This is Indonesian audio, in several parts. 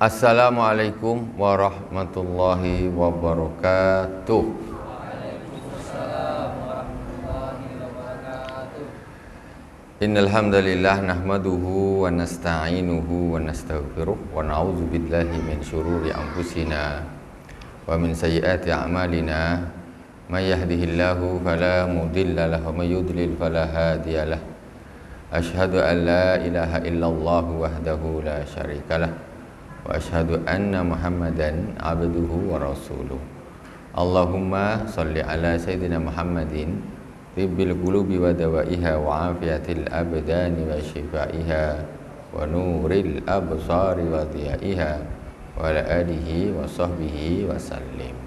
Assalamualaikum warahmatullahi wabarakatuh. Innal hamdalillah nahmaduhu wa nasta'inuhu wa nastaghfiruh wa na'udzu billahi min syururi anfusina wa min sayyiati a'malina. May yahdihillahu fala mudilla lahu wa may yudlil fala hadiyalah. Asyhadu an la ilaha illallah wahdahu la syarikalah wa asyhadu anna Muhammadan abduhu wa rasuluh. Allahumma sholli ala sayyidina Muhammadin tibbil qulubi wa dawaiha wa afiyatil abdani wa shifaiha wa nuril absari wa dhiyaiha wa ala alihi wa sahbihi wa sallim.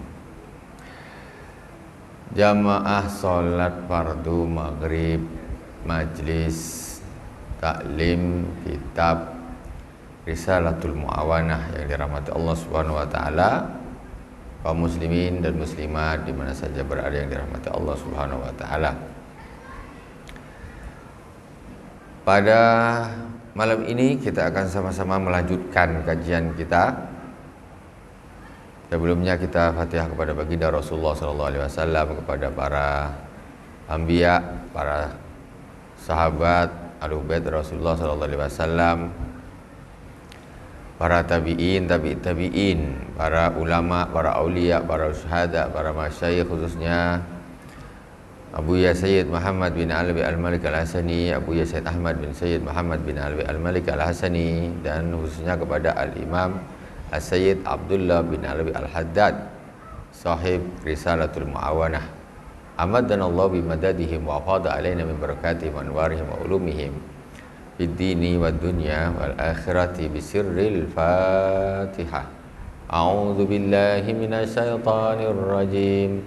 Jamaah salat fardu maghrib majlis taklim kitab Risalatul Mu'awanah yang dirahmati Allah Subhanahu wa taala, kaum muslimin dan muslimat di mana saja berada yang dirahmati Allah Subhanahu wa taala. Pada malam ini kita akan sama-sama melanjutkan kajian kita. Sebelumnya kita Fatihah kepada baginda Rasulullah sallallahu alaihi wasallam, kepada para anbiya, para sahabat Ahlul Bait Rasulullah sallallahu alaihi wasallam, para tabi'in, tabi'in, para ulama, para aulia, para syuhada, para masyayikh, khususnya Abu Ya Sayyid Muhammad bin Alwi Al-Malik Al-Hasani, Abu Ya Sayyid Ahmad bin Sayyid Muhammad bin Alwi Al-Malik Al-Hasani, dan khususnya kepada Al-Imam As-Sayyid Abdullah bin Alwi Al-Haddad, sahib Risalatul Mu'awanah. Amaddanallahu bimadadihim wa afada alaina min barakatihim wa anwarihim wa ulumihim fid dini wad dunya wal akhirati bisirril Fatihah. A'udzu billahi minasy syaithanir rajim.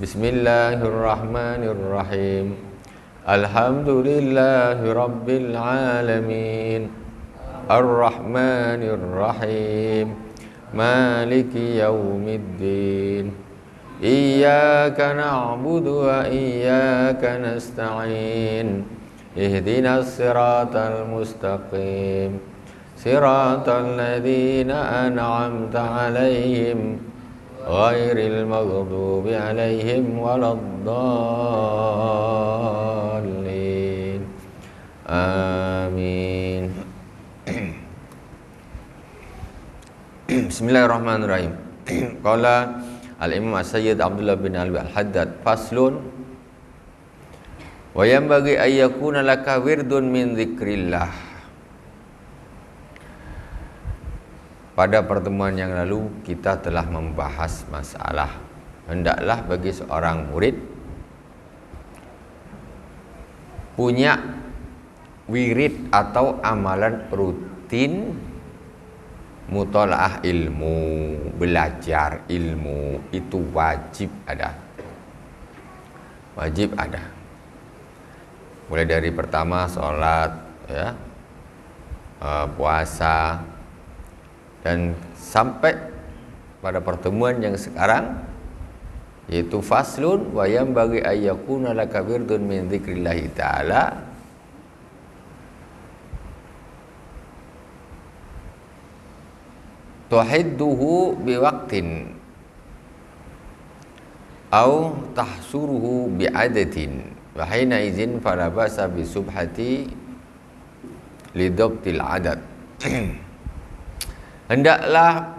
Bismillahirrahmanirrahim. Alhamdulillahi rabbil alamin. Ar-Rahmanir Rahim. Maliki yaumiddin. Iyyaka na'budu wa iyyaka nasta'in. Ihdinas siratal mustaqim. Siratal ladzina an'amta 'alaihim ghairil maghdubi 'alaihim waladdallin. Amin. Bismillahirrahmanirrahim. Qala Al-Imam As-Sayyid Abdullah bin Alwi Al-Haddad, faslun wa yanbaghi ay yakuna laka wirdun min dzikrillah. Pada pertemuan yang lalu kita telah membahas masalah hendaklah bagi seorang murid punya wirid atau amalan rutin mutalaah ilmu, belajar ilmu, itu wajib ada. Wajib ada. Mulai dari pertama sholat, ya, puasa, dan sampai pada pertemuan yang sekarang, yaitu faslun wa yanbaghi ay yakuna laka wirdun min dzikrillahi ta'ala. Tuhidduhu biwaqtin au tahsuruhu bi'adatin wa hina izin fala basa bisubhati lidabtil adad. Hendaklah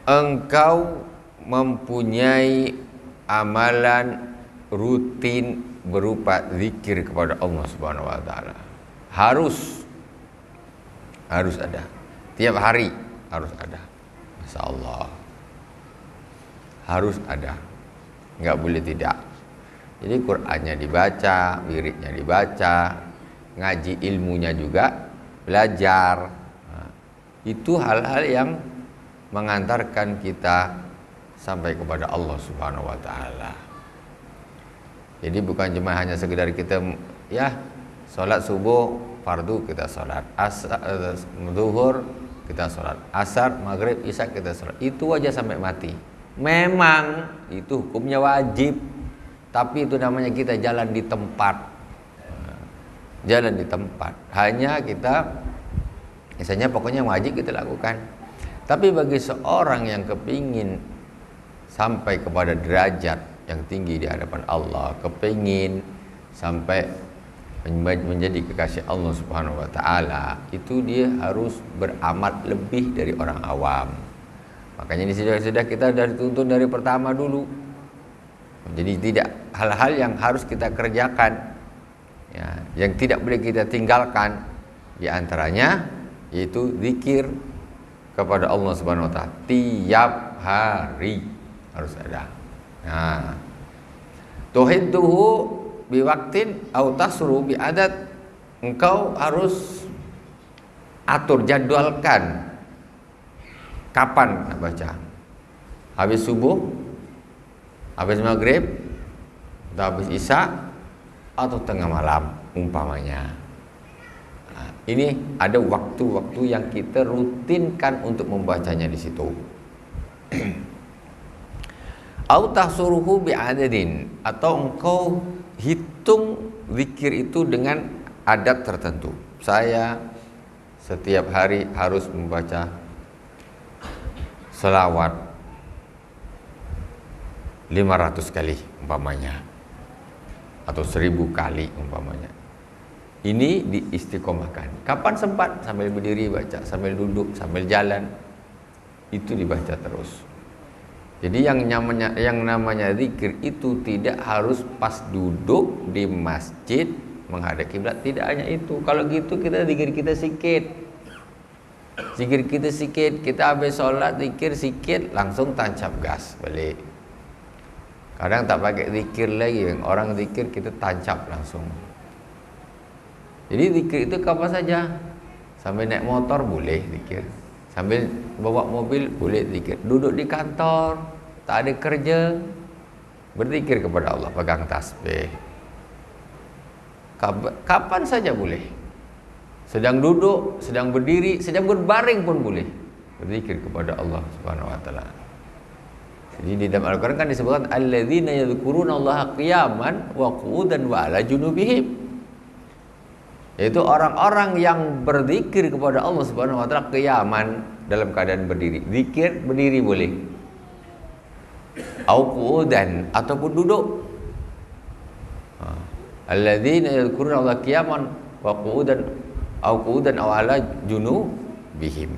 engkau mempunyai amalan rutin berupa zikir kepada Allah Subhanahu wa taala. Harus ada. Tiap hari harus ada. Masya Allah. Harus ada. Enggak boleh tidak. Jadi Qur'annya dibaca, wiridnya dibaca, ngaji ilmunya juga belajar. Nah, itu hal-hal yang mengantarkan kita sampai kepada Allah Subhanahu wa taala. Jadi bukan cuma hanya sekedar kita ya salat subuh fardu kita salat, zuhur kita salat, asar, maghrib, isya kita salat. Itu aja sampai mati. Memang itu hukumnya wajib, tapi itu namanya kita jalan di tempat. Jalan di tempat. Hanya kita Misalnya pokoknya wajib kita lakukan. Tapi bagi seorang yang kepingin sampai kepada derajat yang tinggi di hadapan Allah, kepingin sampai menjadi kekasih Allah Subhanahu wa taala, itu dia harus beramal lebih dari orang awam. Makanya ini sudah kita dari tuntun dari pertama dulu. Jadi tidak hal-hal yang harus kita kerjakan, ya, yang tidak boleh kita tinggalkan. Di antaranya yaitu zikir kepada Allah Subhanahu wa taala tiap hari harus ada. Nah, tuhidduhu biwaktin au tasru bi adat, engkau harus atur, jadwalkan kapan nak baca. Habis subuh, habis maghrib, atau habis isya, atau tengah malam umpamanya. Nah, ini ada waktu-waktu yang kita rutinkan untuk membacanya di situ. Au tahsuruhu bi'adadin, atau engkau hitung zikir itu dengan adat tertentu. Saya setiap hari harus membaca selawat 500 kali umpamanya, atau 1000 kali umpamanya. Ini diistiqomahkan. Kapan sempat, sambil berdiri baca, sambil duduk, sambil jalan, itu dibaca terus. Jadi yang namanya zikir itu tidak harus pas duduk di masjid menghadap kiblat, tidak hanya itu. Kalau gitu kita zikir kita sikit. Zikir kita sikit, kita habis sholat zikir sikit, langsung tancap gas balik. Kadang tak pakai zikir lagi, orang zikir kita tancap langsung. Jadi zikir itu kapan saja. Sambil naik motor boleh zikir, sambil bawa mobil boleh zikir, duduk di kantor, tak ada kerja, berzikir kepada Allah, pegang tasbih. Kapan saja boleh. Sedang duduk, sedang berdiri, sedang berbaring pun boleh berzikir kepada Allah Subhanahu wa taala. Jadi di dalam Al-Qur'an kan disebutkan alladzina yadhkuruna Allaha qiyaman wa qu'udan wa 'ala junubihim. Yaitu orang-orang yang berzikir kepada Allah Subhanahu wa taala qiyaman, dalam keadaan berdiri. Zikir berdiri boleh. Au qu'udan, ataupun duduk. Alladzina yadhkuruna Allaha qiyaman wa qu'udan au qu'udan aw 'ala junubihim,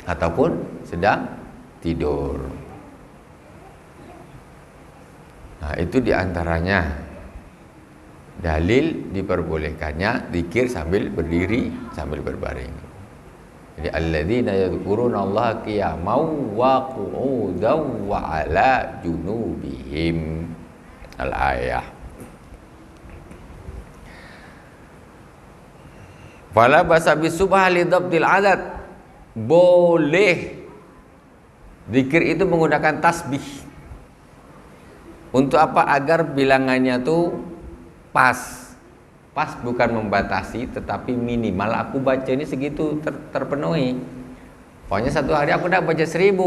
ataupun sedang tidur. Nah, itu diantaranya dalil diperbolehkannya zikir sambil berdiri, sambil berbaring. Jadi alladzina yadhkuruna Allaha qiyaman wa qu'udan wa 'ala junubihim, al-ayah. Fala basa bisubha li dhabtil adad, boleh zikir itu menggunakan tasbih. Untuk apa? Agar bilangannya tuh pas. Pas bukan membatasi, tetapi minimal aku baca ini segitu terpenuhi. Pokoknya satu hari aku udah baca 1000.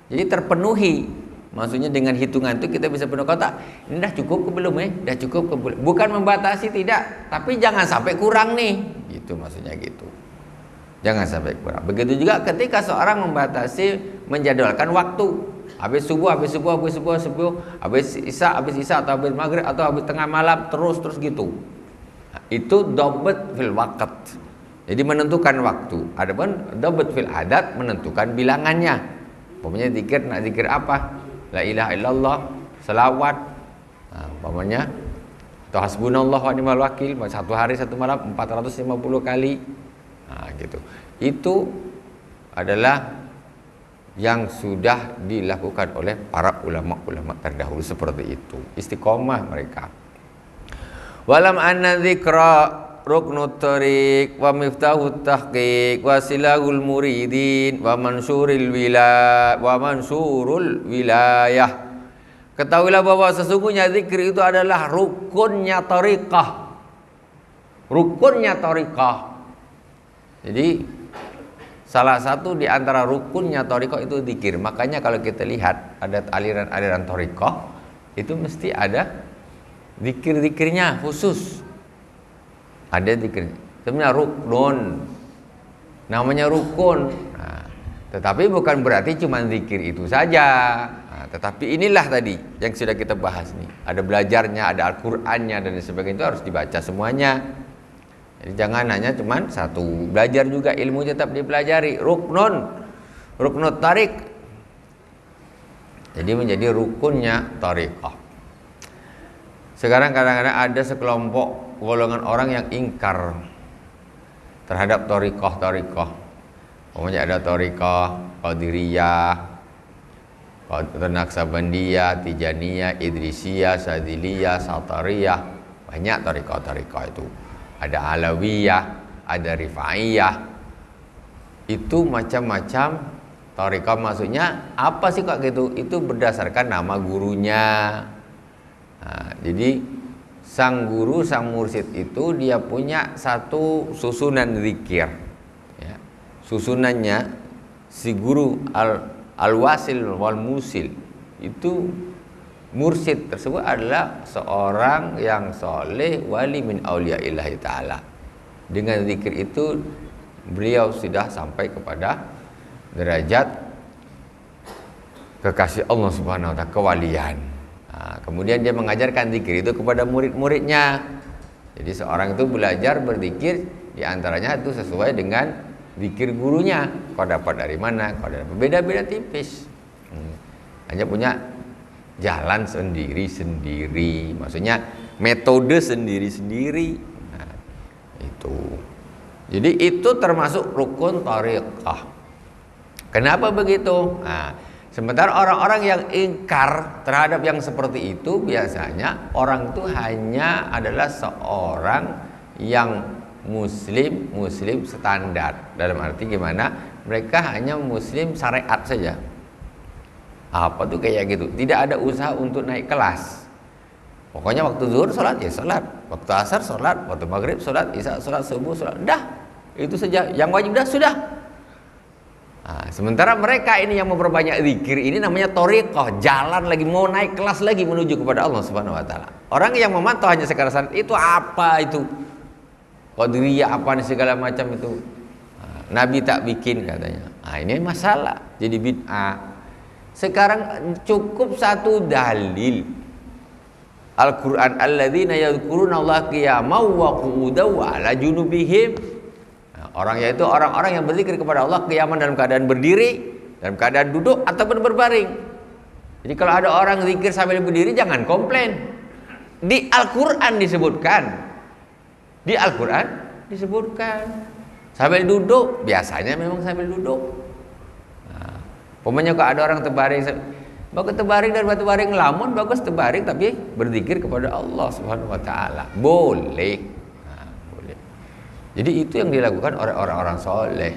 Jadi terpenuhi. Maksudnya dengan hitungan itu kita bisa penuh kota. Ini dah cukup ke belum ya? Dah cukup ke belum? Bukan membatasi, tidak, tapi jangan sampai kurang nih. Gitu maksudnya gitu. Jangan sampai kurang. Begitu juga ketika seorang membatasi, menjadwalkan waktu. Habis subuh, habis isya, atau habis maghrib, atau habis tengah malam, terus gitu. Nah, itu dhabt fil waqt. Jadi menentukan waktu. Adapun dhabt fil adat, menentukan bilangannya. Pokoknya zikir, nak zikir apa? La ilaha illallah, selawat. Nah, umpamanya atau hasbunallah wa ni'mal wakil, satu hari satu malam 450 kali. Nah, gitu. Itu adalah yang sudah dilakukan oleh para ulama-ulama terdahulu seperti itu. Istiqomah mereka. Walam anna dzikra ruknut tariq wa miftahut tahqiq wa silahul muridin wa mansurul wilayah. Ketahuilah bahwa sesungguhnya zikir itu adalah rukunnya tariqah. Rukunnya tariqah. Jadi salah satu di antara rukunnya thariqah itu zikir. Makanya kalau kita lihat ada aliran-aliran thariqah, itu mesti ada zikir-zikirnya khusus. Ada zikir. Sebenarnya rukun namanya rukun. Nah, tetapi bukan berarti cuma zikir itu saja. Nah, tetapi inilah tadi yang sudah kita bahas nih. Ada belajarnya, ada Al-Qur'annya dan sebagainya, itu harus dibaca semuanya. Jadi jangan hanya cuma satu. Belajar juga, ilmu tetap dipelajari. Ruknut tarik. Jadi menjadi rukunnya tariqah. Sekarang kadang-kadang ada sekelompok golongan orang yang ingkar terhadap tariqah. Pokoknya ada tariqah Qadiriyah, Naqsabandiyah, Tijaniyah, Idrisiyah, Sadiliyah, Satariyah. Banyak tariqah itu. Ada Alawiyah, ada Rifaiyah. Itu macam-macam tariqah. Maksudnya apa sih kok gitu? Itu berdasarkan nama gurunya. Nah, jadi sang guru, sang mursyid itu dia punya satu susunan zikir. Ya. Susunannya si guru al-wasil wal musil itu, mursyid tersebut adalah seorang yang soleh, wali min auliya'illahi ta'ala. Dengan zikir itu beliau sudah sampai kepada derajat kekasih Allah Subhanahu wa ta'ala, kewalian. Nah, kemudian dia mengajarkan zikir itu kepada murid-muridnya. Jadi seorang itu belajar berzikir, diantaranya itu sesuai dengan zikir gurunya. Kau dapat dari mana? Kau dapat beda-beda tipis. Hanya punya jalan sendiri-sendiri, maksudnya metode sendiri-sendiri. Nah, itu. Jadi itu termasuk rukun thariqah. Kenapa begitu? Nah, sementara orang-orang yang ingkar terhadap yang seperti itu, biasanya orang itu hanya adalah seorang yang muslim standar. Dalam arti gimana? Mereka hanya muslim syariat saja. Apa tuh kayak gitu? Tidak ada usaha untuk naik kelas. Pokoknya waktu zuhur sholat, ya sholat. Waktu asar sholat, waktu maghrib sholat, isya sholat, subuh sholat. Dah, itu saja. Yang wajib dah sudah. Nah, sementara mereka ini yang memperbanyak zikir, ini namanya thariqah, jalan lagi, mau naik kelas lagi menuju kepada Allah Subhanahu wa taala. Orang yang memantau hanya sekadar sanad, itu apa itu? Qadiriyah apa nih segala macam itu. Nah, Nabi tak bikin katanya. Nah, ini masalah, jadi bid'ah. Sekarang cukup satu dalil. Al-Qur'an, alladzina yadhkuruna Allah qiyaman wa qu'udan wa 'ala junubihim. Orang, yaitu orang-orang yang berzikir kepada Allah qiyaman, dalam keadaan berdiri, dalam keadaan duduk ataupun berbaring. Jadi kalau ada orang zikir sambil berdiri, jangan komplain. Di Al-Qur'an disebutkan. Di Al-Qur'an disebutkan. Sambil duduk, biasanya memang sambil duduk. Pokoknya kalau ada orang terbaring, bagus terbaring dan batu baring ngelamun, bagus terbaring tapi berzikir kepada Allah Subhanahu wa taala. Boleh. Nah, boleh. Jadi itu yang dilakukan oleh orang-orang soleh.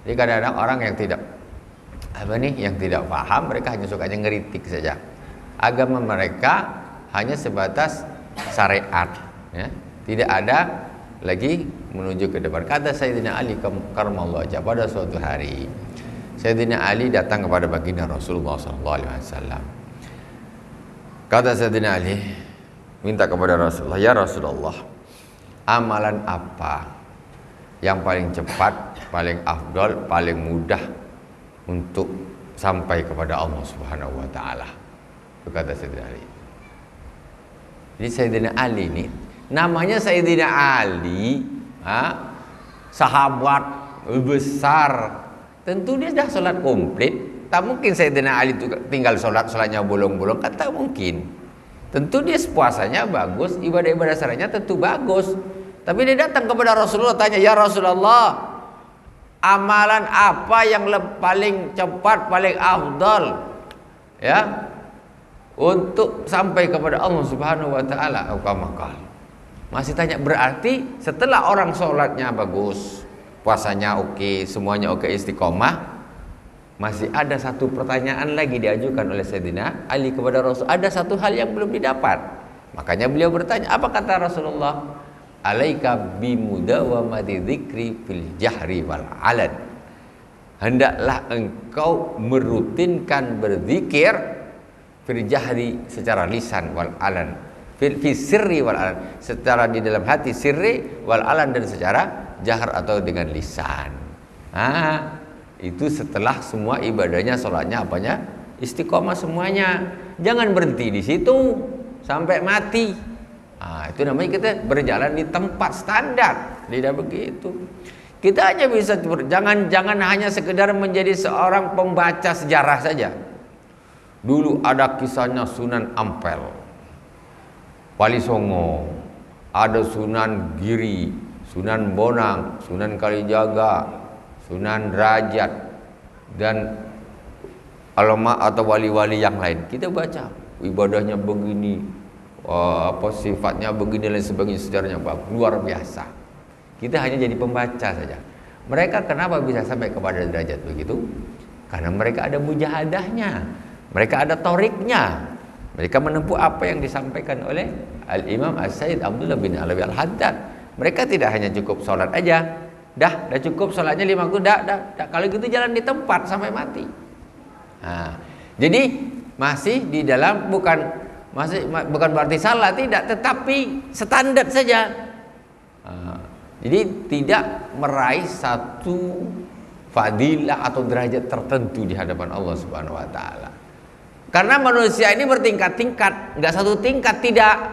Jadi kadang-kadang orang yang tidak paham, mereka hanya sukanya ngeritik saja. Agama mereka hanya sebatas syariat, ya. Tidak ada lagi menuju ke depan. Kata Sayyidina Ali karramallahu wajhahu pada suatu hari, Sayyidina Ali datang kepada baginda Rasulullah SAW. Kata Sayyidina Ali, minta kepada Rasulullah, ya Rasulullah, amalan apa yang paling cepat, paling afdol, paling mudah untuk sampai kepada Allah Subhanahu wa taala? Itu kata Sayyidina Ali. Jadi Sayyidina Ali ini namanya Sayyidina Ali, sahabat besar. Tentu dia sudah sholat komplit. Tak mungkin Sayyidina Ali itu tinggal sholatnya bolong-bolong, kan tak mungkin. Tentu dia puasanya bagus, ibadah-ibadah syar'inya tentu bagus. Tapi dia datang kepada Rasulullah, tanya, ya Rasulullah, amalan apa yang paling cepat, paling afdal, ya, untuk sampai kepada Allah Subhanahu wa taala? Masih tanya, berarti setelah orang sholatnya bagus, puasanya oke, semuanya oke, istiqomah, masih ada satu pertanyaan lagi diajukan oleh Sayyidina Ali kepada Rasul. Ada satu hal yang belum didapat. Makanya beliau bertanya, apa kata Rasulullah? Alaika bimudawamati dzikri fil jahri wal alan. Hendaklah engkau merutinkan berzikir fil jahri, secara lisan, wal alan, fil sirri wal alan, secara di dalam hati sirri, wal alan, dan secara jahar atau dengan lisan. Itu setelah semua ibadahnya, sholatnya, apanya, istiqomah semuanya. Jangan berhenti di situ sampai mati. Itu namanya kita berjalan di tempat standar. Tidak begitu. Kita hanya bisa, jangan hanya sekedar menjadi seorang pembaca sejarah saja. Dulu ada kisahnya Sunan Ampel, Wali Songo, ada Sunan Giri, Sunan Bonang, Sunan Kalijaga, Sunan Derajat, dan ulama atau wali-wali yang lain. Kita baca ibadahnya begini, sifatnya begini dan sebagainya, sejarahnya luar biasa. Kita hanya jadi pembaca saja. Mereka kenapa bisa sampai kepada derajat begitu? Karena mereka ada mujahadahnya, mereka ada toriknya, mereka menempuh apa yang disampaikan oleh Al-Imam As-Sayyid Abdullah bin Alawi Al-Haddad. Mereka tidak hanya cukup sholat aja, dah cukup sholatnya 5 waktu, dah. Kalau gitu jalan di tempat sampai mati. Jadi masih di dalam, bukan berarti salah, tidak, tetapi standar saja. Jadi tidak meraih satu fadilah atau derajat tertentu di hadapan Allah Subhanahu wa taala. Karena manusia ini bertingkat-tingkat, enggak satu tingkat, tidak.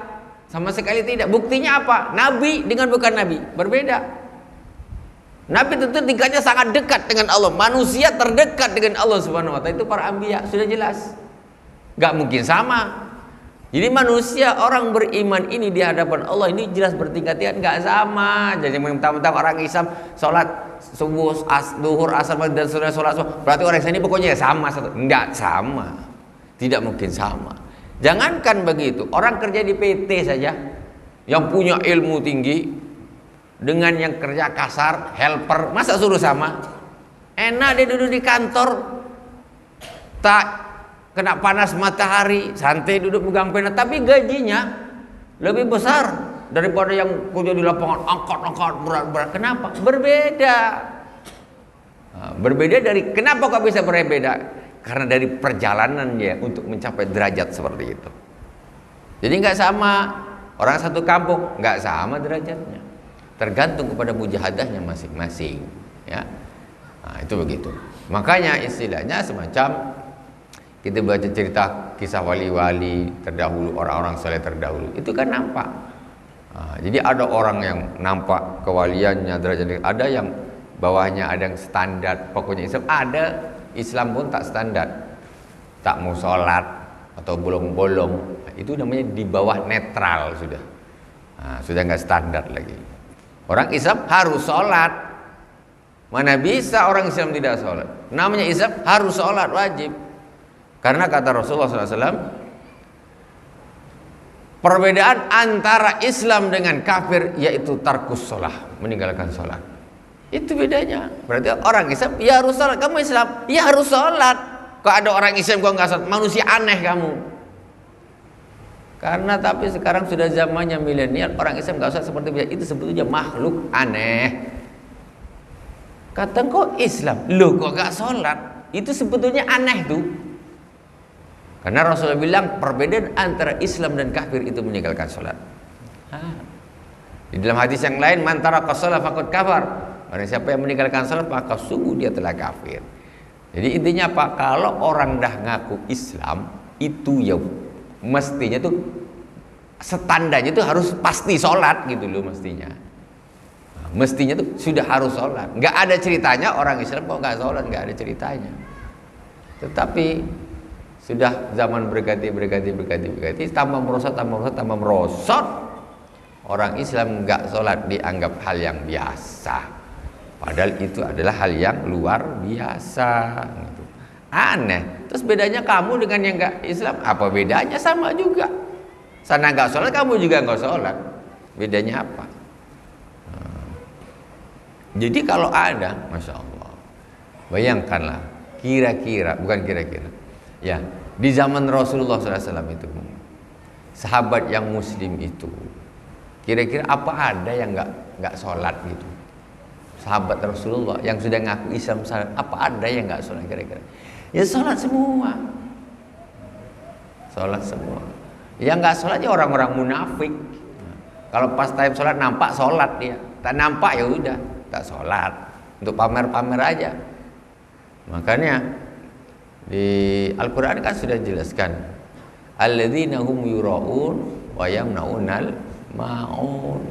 Sama sekali tidak. Buktinya apa? Nabi dengan bukan nabi berbeda. Nabi tentu tingkatnya sangat dekat dengan Allah. Manusia terdekat dengan Allah Subhanahu wa taala itu para anbiya, sudah jelas. Enggak mungkin sama. Jadi manusia, orang beriman ini di hadapan Allah ini jelas bertingkat-tingkat, enggak sama. Jadi mentang-mentang orang Islam sholat subuh, duhur, asar dan sholat berarti orang Islam ini pokoknya sama, enggak sama. Tidak mungkin sama. Jangankan begitu, orang kerja di PT saja yang punya ilmu tinggi dengan yang kerja kasar, helper, masa suruh sama? Enak dia duduk di kantor, tak kena panas matahari, santai duduk pegang pena, tapi gajinya lebih besar daripada yang kerja di lapangan, angkat berat-berat. Kenapa? Berbeda. Berbeda dari, kenapa kok bisa berbeda? Karena dari perjalanan dia untuk mencapai derajat seperti itu. Jadi nggak sama. Orang satu kampung nggak sama derajatnya. Tergantung kepada mujahadahnya masing-masing. Ya, itu begitu. Makanya istilahnya semacam kita baca cerita kisah wali-wali terdahulu, orang-orang soleh terdahulu, itu kan nampak. Jadi ada orang yang nampak kewaliannya, derajatnya, ada yang bawahnya, ada yang standar. Pokoknya Islam ada, Islam pun tak standar, tak mau sholat atau bolong-bolong, itu namanya di bawah netral sudah. Sudah nggak standar lagi. Orang Islam harus sholat. Mana bisa orang Islam tidak sholat? Namanya Islam harus sholat, wajib. Karena kata Rasulullah SAW, perbedaan antara Islam dengan kafir yaitu tarkus sholah, meninggalkan sholat. Itu bedanya. Berarti orang Islam ya harus sholat. Kamu Islam ya harus sholat. Kok ada orang Islam kok nggak sholat? Manusia aneh kamu. Karena tapi sekarang sudah zamannya milenial, orang Islam nggak sholat seperti biasa. Itu sebetulnya makhluk aneh. Kata kok Islam, loh kok nggak sholat? Itu sebetulnya aneh tuh. Karena Rasulullah bilang perbedaan antara Islam dan kafir itu meninggalkan sholat. Di dalam hadis yang lain, man taraka shalah faqad kafar. Barang siapa yang meninggalkan sholat maka sungguh dia telah kafir. Jadi intinya apa? Kalau orang dah ngaku Islam itu ya mestinya tuh standarnya itu harus pasti sholat gitu loh mestinya. Mestinya tuh sudah harus sholat. Nggak ada ceritanya orang Islam kok nggak sholat, nggak ada ceritanya. Tetapi sudah zaman berganti, tambah merosot, orang Islam nggak sholat dianggap hal yang biasa, padahal itu adalah hal yang luar biasa gitu. Aneh. Terus bedanya kamu dengan yang nggak Islam apa bedanya? Sama juga, sana nggak sholat, kamu juga nggak sholat, bedanya apa? Jadi kalau ada, Masya Allah, bayangkanlah bukan kira-kira ya, di zaman Rasulullah SAW itu, sahabat yang muslim itu, kira-kira apa ada yang nggak sholat gitu? Sahabat Rasulullah yang sudah ngaku Islam, apa ada yang nggak sholat kira-kira? Ya sholat semua, sholat semua. Yang nggak sholatnya orang-orang munafik. Kalau pas time sholat nampak sholat dia, tak nampak ya udah tak sholat. untuk pamer-pamer aja. Makanya di Al-Qur'an kan sudah jelaskan, alladzina hum yura'un wa yamna'unal ma'un.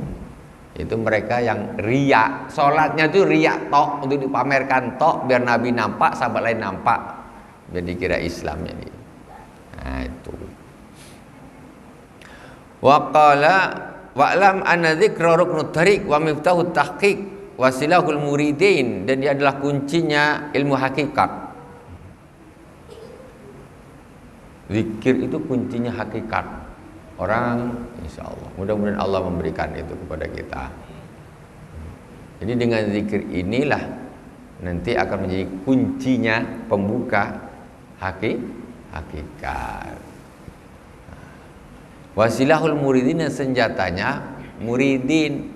Itu mereka yang riya, sholatnya itu riya tok, untuk dipamerkan tok, biar Nabi nampak, sahabat lain nampak, biar dikira Islam jadi. Nah itu. Wa qala wa'lam anna dzikra ruknut thariq wa miftahut tahqiq wasilahul muridin, dan dia adalah kuncinya ilmu hakikat. Zikir itu kuncinya hakikat orang, insya Allah. Mudah-mudahan Allah memberikan itu kepada kita. Jadi dengan zikir inilah nanti akan menjadi kuncinya pembuka hakikat. Wasilahul muridin, senjatanya muridin,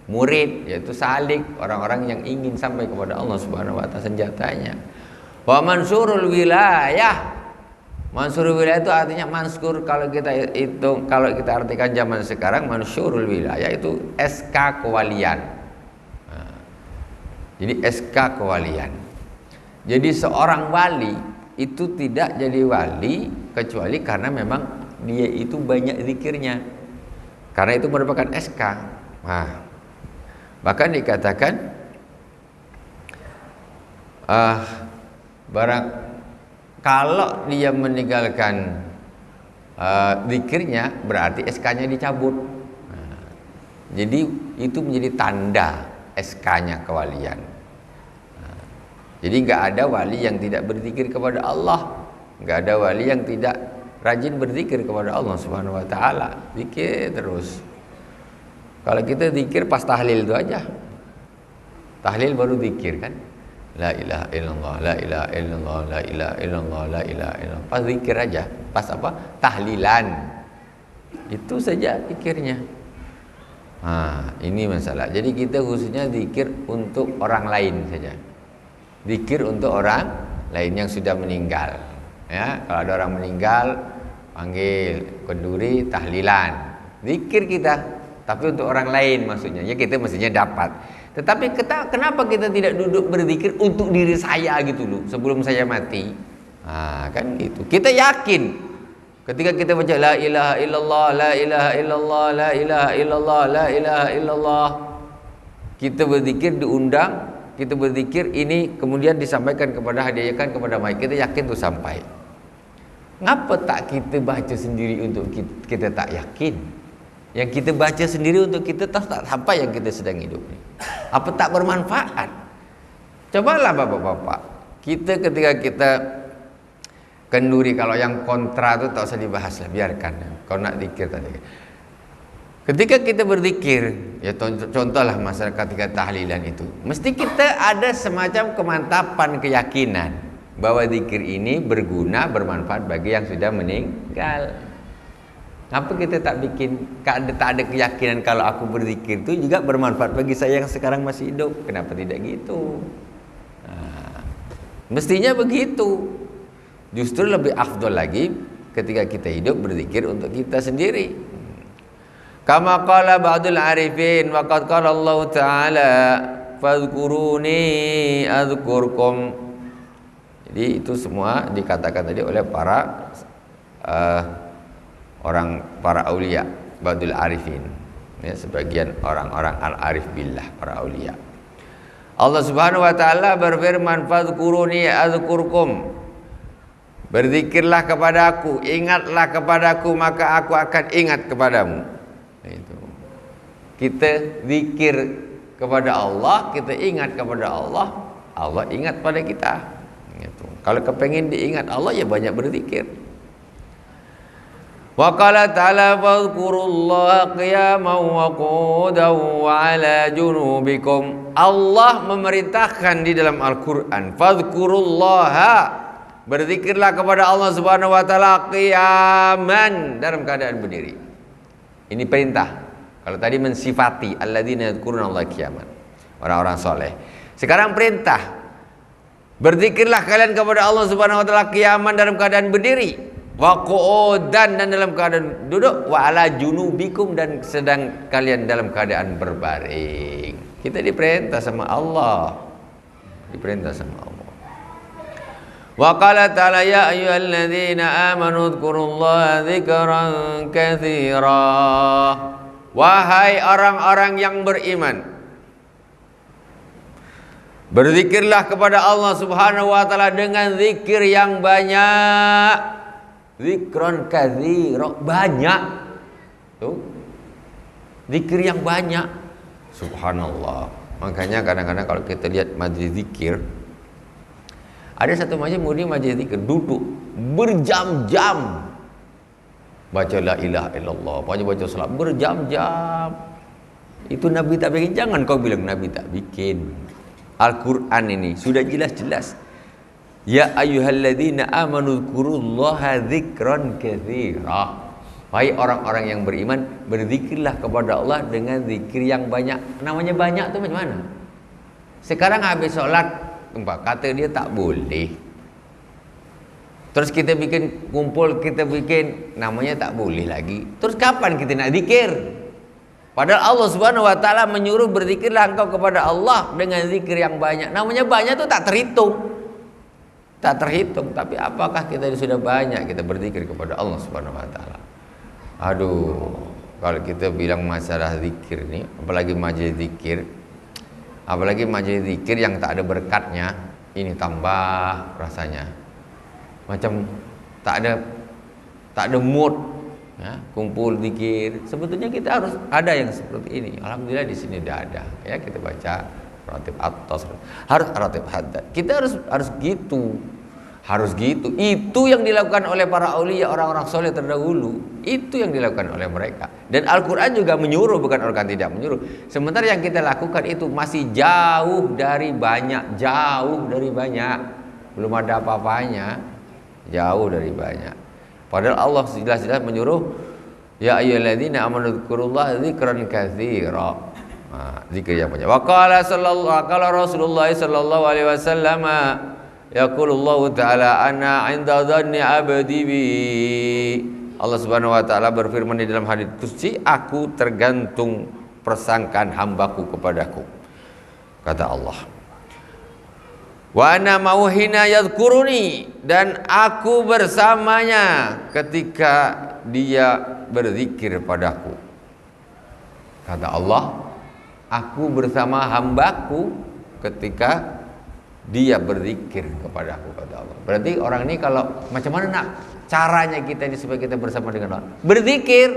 murid yaitu salik, orang-orang yang ingin sampai kepada Allah Subhanahu wa taala, senjatanya. Wa mansurul wilayah. Mansurul wilayah itu artinya manskur, kalau kita hitung, kalau kita artikan zaman sekarang, mansurul wilayah itu SK kewalian. Nah, jadi SK kewalian. Jadi seorang wali itu tidak jadi wali kecuali karena memang dia itu banyak zikirnya. Karena itu merupakan SK. Nah, bahkan dikatakan kalau dia meninggalkan zikirnya, berarti SK-nya dicabut. Nah, jadi itu menjadi tanda SK-nya kewalian. Nah, jadi nggak ada wali yang tidak berzikir kepada Allah, nggak ada wali yang tidak rajin berzikir kepada Allah Subhanahu wa taala. Zikir terus. Kalau kita zikir pas tahlil itu aja. Tahlil baru zikir kan? La ilaha illallah, la ilaha illallah, la ilaha illallah, la ilaha illallah. Pas zikir aja, pas apa? Tahlilan. Itu saja zikirnya. Nah, ini masalah. Jadi kita khususnya zikir untuk orang lain saja. Zikir untuk orang lain yang sudah meninggal. Ya, kalau ada orang meninggal, panggil kenduri, tahlilan. Zikir kita, tapi untuk orang lain maksudnya. Ya kita mestinya dapat. Tetapi kenapa kita tidak duduk berzikir untuk diri saya gitu loh, sebelum saya mati? Nah, kan gitu. Kita yakin ketika kita baca la ilaha illallah, la ilaha illallah, la ilaha illallah, la ilaha illallah, kita berzikir diundang, kita berzikir ini kemudian disampaikan kepada, hadiahkan kepada mayit, kita yakin tuh sampai. Ngapa tak kita baca sendiri untuk kita tak yakin? Yang kita baca sendiri untuk kita tak sampai yang kita sedang hidup ini. Apa tak bermanfaat? Cobalah bapak-bapak, kita ketika kita kenduri, kalau yang kontra itu tak usah dibahas lah, biarkan. Kau nak zikir tadi. Ketika kita berzikir, ya contohlah masyarakat ketika tahlilan itu, mesti kita ada semacam kemantapan keyakinan bahwa zikir ini berguna, bermanfaat bagi yang sudah meninggal. Apa kita tak bikin, tak ada keyakinan kalau aku berzikir itu juga bermanfaat bagi saya yang sekarang masih hidup? Kenapa tidak gitu? Nah, mestinya begitu. Justru lebih afdol lagi ketika kita hidup berzikir untuk kita sendiri. Kama qala ba'dul arifin wa qad qala Allah Ta'ala fadhkuruni adzkurkum. Jadi itu semua dikatakan tadi oleh para para aulia, ba'dul arifin, ya, sebagian orang-orang al-arif billah, para aulia. Allah Subhanahu wa taala berfirman, fadhkuruni adzkurkum. Berzikirlah kepadaku, ingatlah kepadaku, maka aku akan ingat kepadamu. Itu. Kita zikir kepada Allah, kita ingat kepada Allah, Allah ingat pada kita. Gitu. Kalau kepengen diingat Allah, ya banyak berzikir. Wa qala ta'ala fadhkurullaha qiyaman wa qu'udan wa 'ala junubikum. Allah memerintahkan di dalam Al-Qur'an, fadhkurullaha, berzikirlah kepada Allah Subhanahu wa taala qiyaman, dalam keadaan berdiri. Ini perintah. Kalau tadi mensifati alladzina yadhkurunallaha qiyaman, orang-orang soleh. Sekarang perintah, berzikirlah kalian kepada Allah Subhanahu wa taala qiyaman, dalam keadaan berdiri. Wa qu'udan, dan dalam keadaan duduk, wa ala junubikum, dan sedang kalian dalam keadaan berbaring. Kita diperintah sama Allah. diperintah sama Allah. Wa qala ta'ala ya ayyuhalladzina amanu dzkurullaha dzikran katsira. Wahai orang-orang yang beriman, berzikirlah kepada Allah Subhanahu wa taala dengan zikir yang banyak. Dzikran katsira, banyak. Tuh. Zikir yang banyak. Subhanallah. Makanya kadang-kadang kalau kita lihat majelis zikir, ada satu majelis zikir duduk berjam-jam baca la ilaha illallah, baca salat berjam-jam. Itu Nabi tak bikin. Jangan kau bilang Nabi tak bikin. Al-Quran ini sudah jelas-jelas. Ya ayyuhalladzina amanu dzkurullaha dzikran katsira. Wahai orang-orang yang beriman, berzikirlah kepada Allah dengan zikir yang banyak. Namanya banyak tu macam mana? Sekarang habis solat, kata dia tak boleh. Terus kita bikin kumpul, kita bikin, namanya tak boleh lagi. Terus kapan kita nak zikir? Padahal Allah Subhanahu wa taala menyuruh berzikirlah engkau kepada Allah dengan zikir yang banyak. Namanya banyak tu tak terhitung. Tak terhitung, tapi apakah kita sudah banyak kita berzikir kepada Allah Subhanahu wa taala? Aduh, kalau kita bilang masalah zikir ni, apalagi majelis zikir yang tak ada berkatnya, ini tambah rasanya macam tak ada mood ya, kumpul zikir. Sebetulnya kita harus ada yang seperti ini. Alhamdulillah di sini dah ada ya, kita baca ratib atas, harus ratib haddad. Kita harus gitu. Harus gitu. Itu yang dilakukan oleh para aulia, orang-orang soleh terdahulu. Itu yang dilakukan oleh mereka. Dan Al-Quran juga menyuruh, bukan Al-Quran tidak menyuruh. Sementara yang kita lakukan itu masih jauh dari banyak. Jauh dari banyak. Belum ada apa-apanya. Jauh dari banyak. Padahal Allah jelas-jelas menyuruh, ya ayyuhalladzina amanu dzkurullaha dzikran katsira. Zikir yang banyak. Wa qala Rasulullah sallallahu alaihi wasallam, yaqulullahu ta'ala ana 'inda dhanni 'abdi bi. Allah Subhanahu wa taala berfirman di dalam hadits qudsi, aku tergantung persangkaan hambaku kepadaku. Kata Allah. Wa ana mauhina yadhkuruni, dan aku bersamanya ketika dia berzikir padaku. Kata Allah, aku bersama hambaku ketika dia berzikir kepadaku, kata Allah. Berarti orang ini kalau macam mana nak caranya kita ini supaya kita bersama dengan Allah? Berzikir.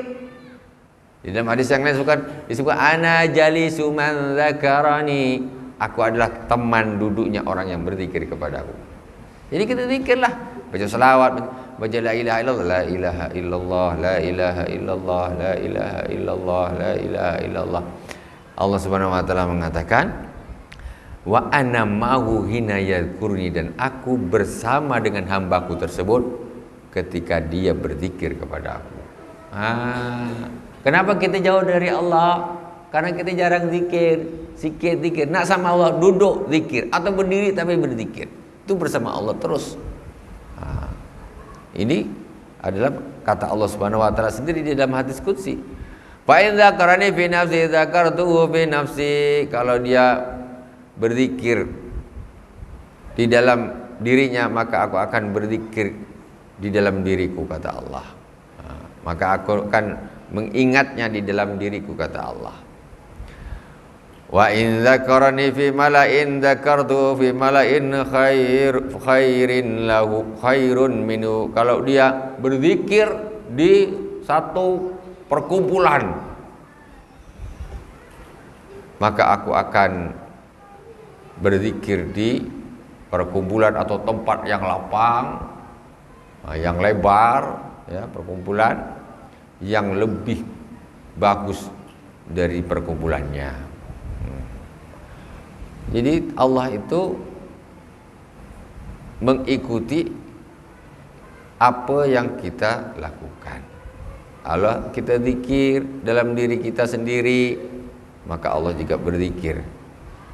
Di dalam hadis yang lain disebut ana jalisu man dzakarani. Aku adalah teman duduknya orang yang berzikir kepadaku. Jadi kita zikirlah, baca selawat, baca la ilaha illallah, la ilaha illallah, la ilaha illallah, la ilaha illallah, la ilaha illallah. Allah Subhanahu wa taala mengatakan, wa ana ma'hu hina yadhkurni, dan aku bersama dengan hambaku tersebut ketika dia berzikir kepada aku. Kenapa kita jauh dari Allah? Karena kita jarang zikir. Sikit zikir. Nak sama Allah duduk zikir atau berdiri tapi berzikir. Itu bersama Allah terus. Ini adalah kata Allah Subhanahu wa taala sendiri di dalam hadis qudsi. Fa in dzakarani fi nafsi dzakartuhu fi nafsi. Kalau dia berzikir di dalam dirinya, maka aku akan berzikir di dalam diriku, kata Allah. Maka aku akan mengingatnya di dalam diriku, kata Allah. Wa in dzakarani fi mala'in dzakartu fi mala'in khairin lahu khairun minhu. Kalau dia berzikir di satu perkumpulan, maka aku akan berzikir di perkumpulan atau tempat yang lapang, yang lebar, ya, perkumpulan yang lebih bagus dari perkumpulannya. Jadi Allah itu mengikuti apa yang kita lakukan. Allah kita zikir dalam diri kita sendiri, maka Allah juga berzikir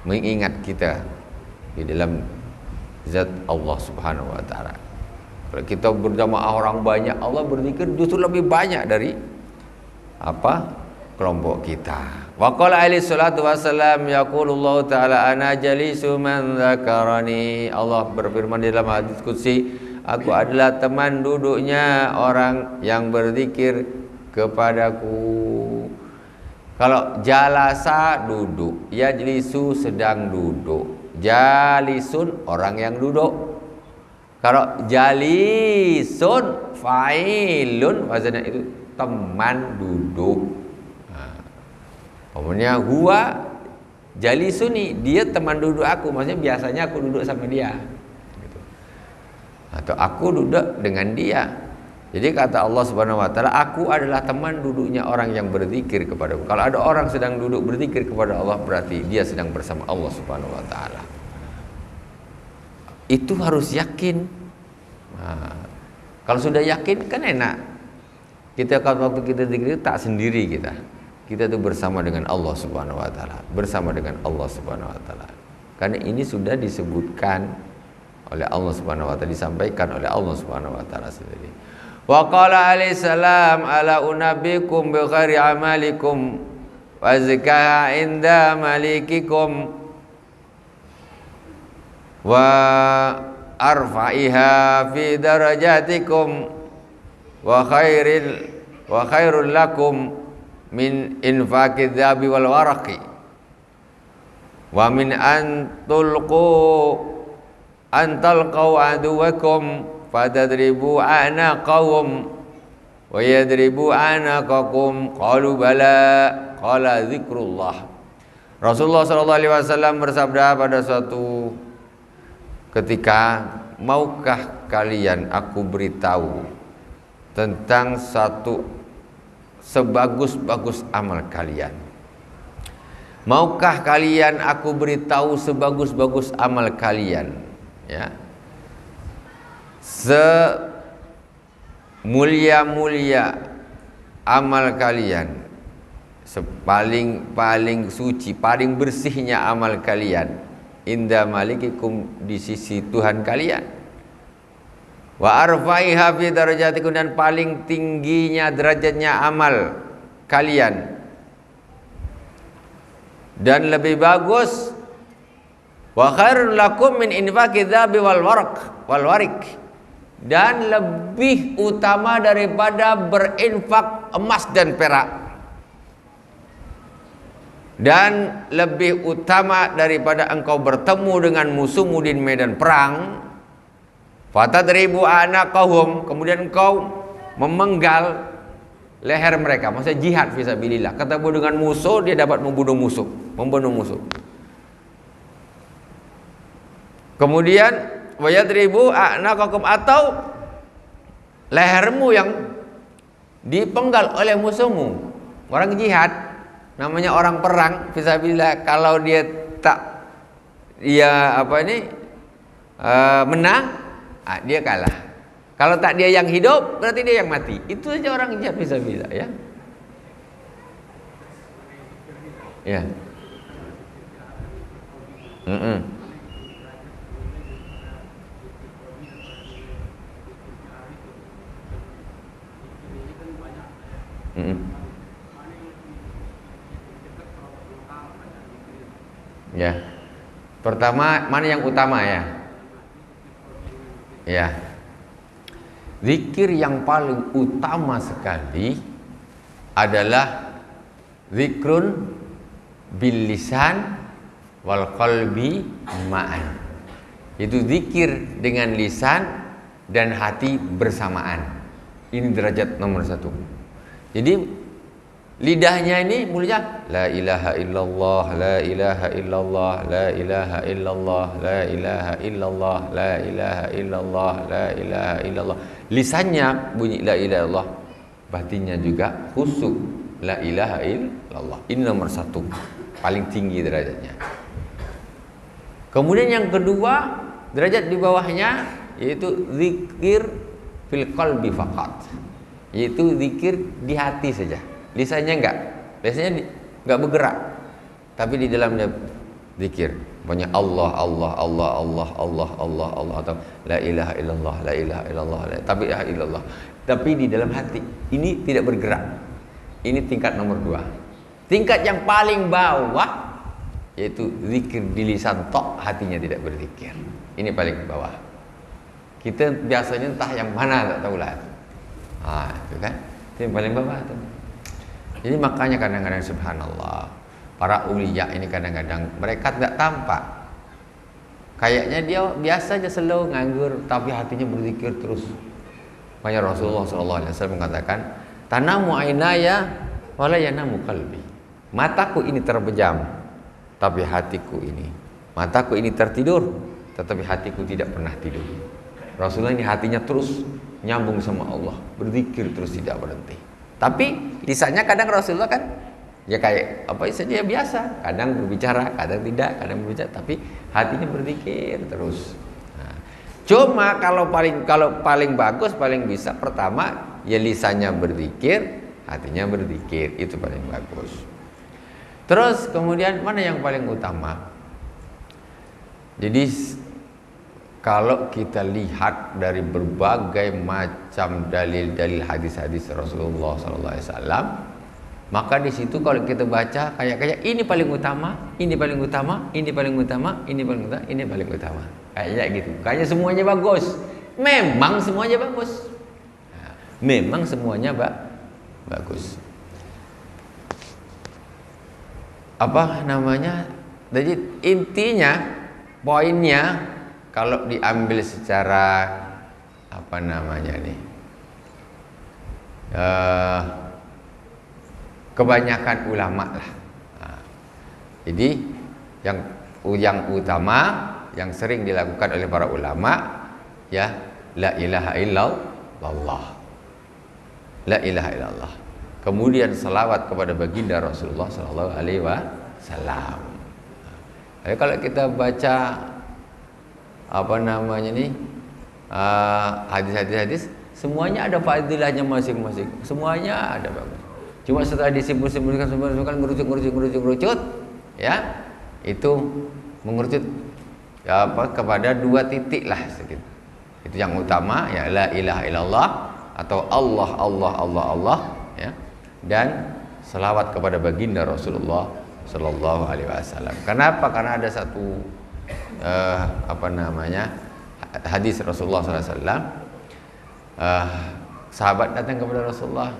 mengingat kita di dalam zat Allah Subhanahu wa taala. Kalau kita berjamaah orang banyak, Allah berzikir justru lebih banyak dari apa? kelompok kita. Wa qala alaihi salatu wassalam yaqulullahu ta'ala ana jalisu man dzakarani. Allah berfirman di dalam hadis qudsi, aku adalah teman duduknya orang yang berzikir kepadaku. Kalau jalasa duduk, yajlisu sedang duduk, jalisun orang yang duduk. Kalau jalisun fa'ilun wazannya itu teman duduk. Umumnya huwa jalisuni, dia teman duduk aku, maksudnya biasanya aku duduk sama dia gitu. Atau aku duduk dengan dia. Jadi kata Allah Subhanahu wa taala, aku adalah teman duduknya orang yang berzikir kepadaku. Kalau ada orang sedang duduk berzikir kepada Allah, berarti dia sedang bersama Allah Subhanahu wa taala. Itu harus yakin. Nah, kalau sudah yakin kan enak. Kita kalau waktu kita zikir tak sendiri kita itu bersama dengan Allah Subhanahu wa taala, bersama dengan Allah Subhanahu wa taala. Karena ini sudah disebutkan oleh Allah Subhanahu wa taala, disampaikan oleh Allah Subhanahu wa taala sendiri. Wa qala alaihi salam ala unabbikum bi khairi amalikum wa zakaha inda malikikum wa arfa'iha fi darajatikum wa khairul lakum min infaqid dhabi wal waraqi wa min an talqaw aduwakum fatadribu anaqahum wa yadribu anaqakum qalu bala qala zikrullah. Rasulullah sallallahu alaihi wasallam bersabda pada suatu ketika, maukah kalian aku beritahu tentang satu sebagus-bagus amal kalian? Maukah kalian aku beritahu sebagus-bagus amal kalian, ya, semulia-mulia amal kalian, paling suci, paling bersihnya amal kalian, inda malikikum, di sisi Tuhan kalian, wa arfa'iha fi darajatikum, dan paling tingginya derajatnya amal kalian, dan lebih bagus, wa khairul lakum min infaqidz dzahabi wal warik, dan lebih utama daripada berinfak emas dan perak, dan lebih utama daripada engkau bertemu dengan musuhmu di medan perang. Fatadribu anaqahum, kemudian engkau memenggal leher mereka, maksudnya jihad fisabilillah, ketemu dengan musuh, dia dapat membunuh musuh. Kemudian wayadribu anaqakum, atau lehermu yang dipenggal oleh musuhmu. Orang jihad, namanya orang perang fisabilillah, kalau dia menang, dia kalah. Kalau tak dia yang hidup, berarti dia yang mati. Itu saja orang jihad fisabilillah, ya. Ya. Ya. Pertama, mana yang utama, ya? Ya. Zikir yang paling utama sekali adalah zikrun bil lisan wal qalbi ma'an. Itu zikir dengan lisan dan hati bersamaan. Ini derajat nomor 1. Jadi lidahnya ini mulanya la ilaha illallah, la ilaha illallah, la ilaha illallah, la ilaha illallah, la ilaha illallah, la ilaha illallah. Lisannya bunyi la ilaha illallah, batinnya juga khusyuk la ilaha illallah. Ini nomor 1, paling tinggi derajatnya. Kemudian yang kedua, derajat di bawahnya yaitu zikir fil qalbi faqat, yaitu zikir di hati saja. Lisannya enggak bergerak, tapi di dalamnya zikir banyak Allah Allah Allah Allah Allah Allah Allah, atau la ilaha illallah, la ilaha illallah, tapi illallah, tapi di dalam hati ini tidak bergerak. Ini tingkat nomor 2. Tingkat yang paling bawah yaitu zikir di lisan tok, hatinya tidak berzikir. Ini paling bawah. Kita biasanya entah yang mana tak tahu lah. Itu kan. Itu yang paling bawah tuh. Jadi makanya kadang-kadang subhanallah, para uliya ini kadang-kadang mereka tidak tampak. Kayaknya dia biasa aja slow nganggur, tapi hatinya berzikir terus. Makanya Rasulullah SAW mengatakan, tanamu ainaya wala yanamu qalbi. Mataku ini terpejam, tapi hatiku ini. Mataku ini tertidur, tetapi hatiku tidak pernah tidur. Rasulullah ini hatinya terus nyambung sama Allah, berzikir terus tidak berhenti. Tapi lisannya kadang Rasulullah kan ya kayak apa saja biasa, kadang berbicara, kadang tidak, kadang berbicara, tapi hatinya berzikir terus. Cuma kalau paling bagus, paling bisa pertama ya lisannya berzikir, hatinya berzikir, itu paling bagus. Terus kemudian mana yang paling utama? Jadi kalau kita lihat dari berbagai macam dalil-dalil hadis-hadis Rasulullah SAW, maka di situ kalau kita baca kayak ini paling utama, ini paling utama, ini paling utama, ini paling utama, ini paling utama. Kayaknya gitu. Kayaknya semuanya bagus. Memang semuanya bagus. Memang semuanya bagus. Apa namanya? Jadi intinya, poinnya kalau diambil secara apa namanya nih? Kebanyakan ulama lah. Jadi yang utama yang sering dilakukan oleh para ulama ya la ilaha illallah. La ilaha illallah. Kemudian selawat kepada baginda Rasulullah sallallahu alaihi wasallam. Jadi kalau kita baca apa namanya nih hadis-hadis semuanya ada fadilahnya masing-masing. Semuanya ada bagus. Cuma setelah disimpul-simpulkan ngerucut ya, itu mengerucut ya, kepada 2 titik lah sedikit. Itu yang utama ya la ilaha illallah atau Allah ya, dan selawat kepada baginda Rasulullah sallallahu alaihi wasallam. Kenapa? Karena ada satu apa namanya hadis Rasulullah sallallahu alaihi wasallam, sahabat datang kepada Rasulullah,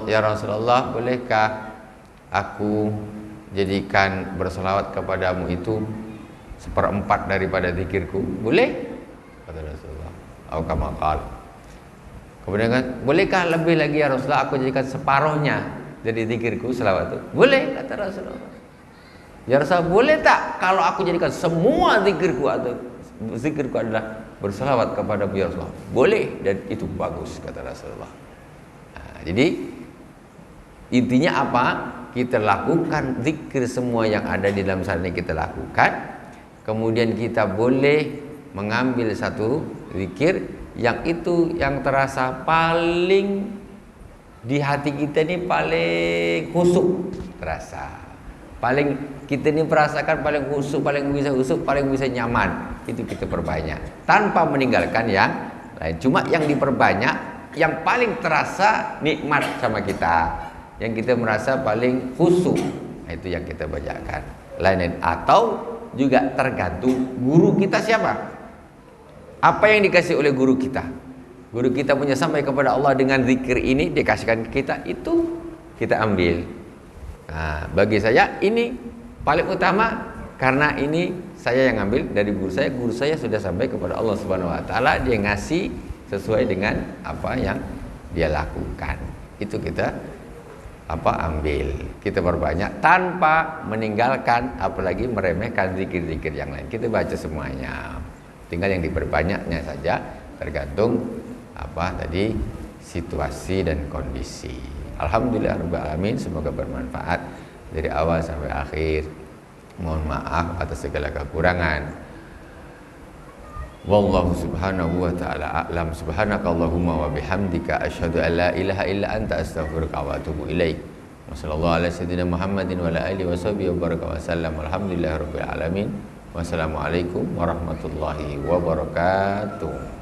ya Rasulullah, bolehkah aku jadikan berselawat kepadamu itu 1/4 daripada zikirku? Boleh, kata Rasulullah. Atau kama qala. Kemudian kan, bolehkah lebih lagi ya Rasulullah, aku jadikan separuhnya jadi zikirku, selawat itu? Boleh, kata Rasulullah. Ya Rasulullah, boleh tak kalau aku jadikan semua zikirku atau zikirku adalah berselawat kepada ya Rasulullah? Boleh, dan itu bagus, kata Rasulullah. Jadi intinya apa? Kita lakukan zikir semua yang ada di dalam sana ini kita lakukan. Kemudian kita boleh mengambil satu zikir yang itu yang terasa paling di hati kita ini paling khusyuk terasa. Paling kita ini merasakan paling khusyuk, paling bisa nyaman. Itu kita perbanyak tanpa meninggalkan yang lain. Cuma yang diperbanyak yang paling terasa nikmat sama kita, yang kita merasa paling khusyuk, itu yang kita bacakan. Lain atau juga tergantung guru kita siapa. Apa yang dikasih oleh guru kita? Guru kita punya sampai kepada Allah dengan zikir ini dikasihkan ke kita, itu kita ambil. Nah, bagi saya ini paling utama karena ini saya yang ambil dari guru saya. Guru saya sudah sampai kepada Allah Subhanahu wa taala, dia ngasih sesuai dengan apa yang dia lakukan. Itu kita ambil, kita perbanyak tanpa meninggalkan apalagi meremehkan zikir-zikir yang lain. Kita baca semuanya, tinggal yang diperbanyaknya saja, tergantung apa tadi situasi dan kondisi. Alhamdulillahirabbil alamin, semoga bermanfaat dari awal sampai akhir. Mohon maaf atas segala kekurangan. Wallahu subhanahu wa ta'ala a'lam. Subhanakallahumma wa bihamdika asyhadu an la ilaha illa anta astaghfiruka wa atubu ilaik. Wassallallahu ala sayyidina Muhammadin wa ala alihi washabihi wa baraka wa sallam. Alhamdulillahirabbil alamin. Wassalamualaikum warahmatullahi wabarakatuh.